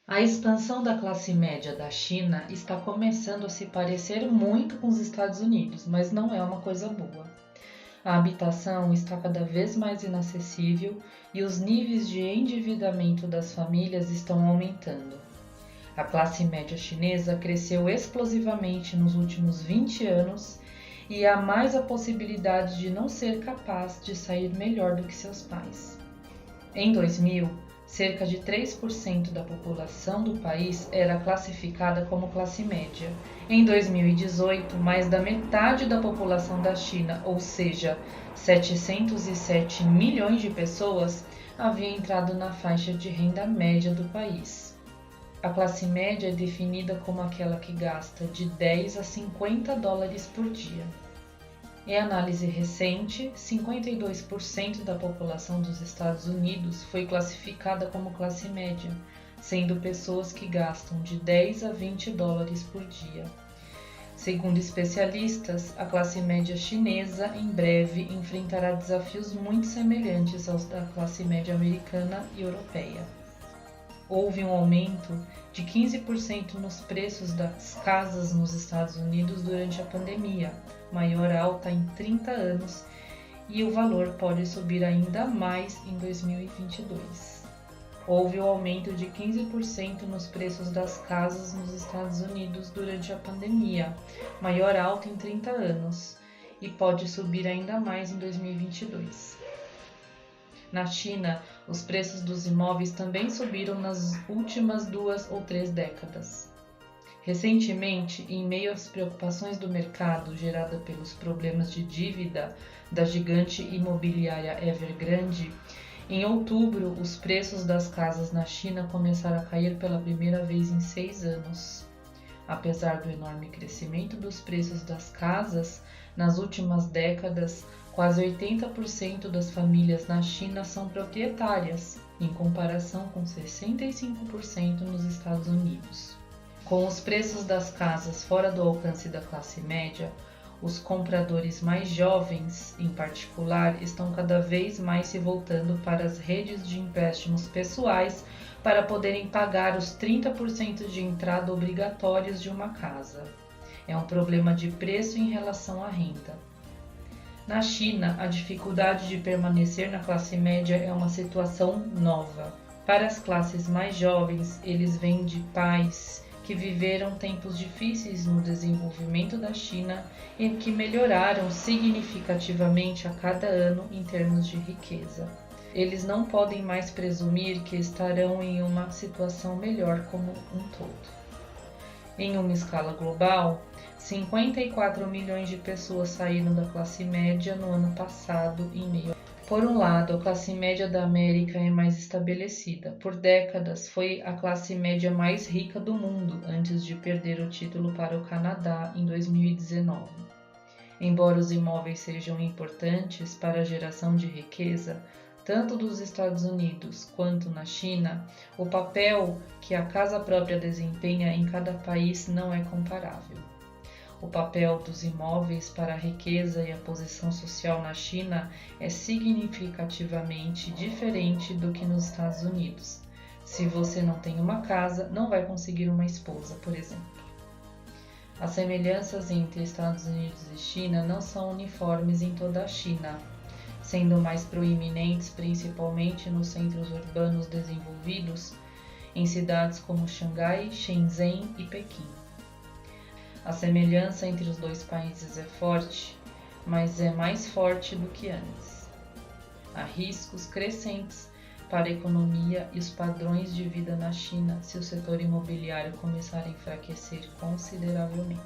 A expansão da classe média da China está começando a se parecer muito com os Estados Unidos, mas não é uma coisa boa. A habitação está cada vez mais inacessível e os níveis de endividamento das famílias estão aumentando. A classe média chinesa cresceu explosivamente nos últimos 20 anos e há mais a possibilidade de não ser capaz de sair melhor do que seus pais. Em 2000, cerca de 3% da população do país era classificada como classe média. Em 2018, mais da metade da população da China, ou seja, 707 milhões de pessoas, havia entrado na faixa de renda média do país. A classe média é definida como aquela que gasta de 10 a 50 dólares por dia. Em análise recente, 52% da população dos Estados Unidos foi classificada como classe média, sendo pessoas que gastam de 10 a 20 dólares por dia. Segundo especialistas, a classe média chinesa em breve enfrentará desafios muito semelhantes aos da classe média americana e europeia. Houve um aumento de 15% nos preços das casas nos Estados Unidos durante a pandemia, maior alta em 30 anos, e o valor pode subir ainda mais em 2022. Houve um aumento de 15% nos preços das casas nos Estados Unidos durante a pandemia, maior alta em 30 anos, e pode subir ainda mais em 2022. Na China, os preços dos imóveis também subiram nas últimas 2 ou 3 décadas. Recentemente, em meio às preocupações do mercado geradas pelos problemas de dívida da gigante imobiliária Evergrande, em outubro, os preços das casas na China começaram a cair pela primeira vez em 6 anos. Apesar do enorme crescimento dos preços das casas, nas últimas décadas, quase 80% das famílias na China são proprietárias, em comparação com 65% nos Estados Unidos. Com os preços das casas fora do alcance da classe média, os compradores mais jovens, em particular, estão cada vez mais se voltando para as redes de empréstimos pessoais para poderem pagar os 30% de entrada obrigatórios de uma casa. É um problema de preço em relação à renda. Na China, a dificuldade de permanecer na classe média é uma situação nova. Para as classes mais jovens, eles vêm de pais que viveram tempos difíceis no desenvolvimento da China e que melhoraram significativamente a cada ano em termos de riqueza. Eles não podem mais presumir que estarão em uma situação melhor como um todo. Em uma escala global, 54 milhões de pessoas saíram da classe média no ano passado em meio. Por um lado, a classe média da América é mais estabelecida. Por décadas, foi a classe média mais rica do mundo antes de perder o título para o Canadá em 2019. Embora os imóveis sejam importantes para a geração de riqueza, tanto dos Estados Unidos quanto na China, o papel que a casa própria desempenha em cada país não é comparável. O papel dos imóveis para a riqueza e a posição social na China é significativamente diferente do que nos Estados Unidos. Se você não tem uma casa, não vai conseguir uma esposa, por exemplo. As semelhanças entre Estados Unidos e China não são uniformes em toda a China, sendo mais proeminentes principalmente nos centros urbanos desenvolvidos, em cidades como Xangai, Shenzhen e Pequim. A semelhança entre os dois países é forte, mas é mais forte do que antes. Há riscos crescentes para a economia e os padrões de vida na China se o setor imobiliário começar a enfraquecer consideravelmente.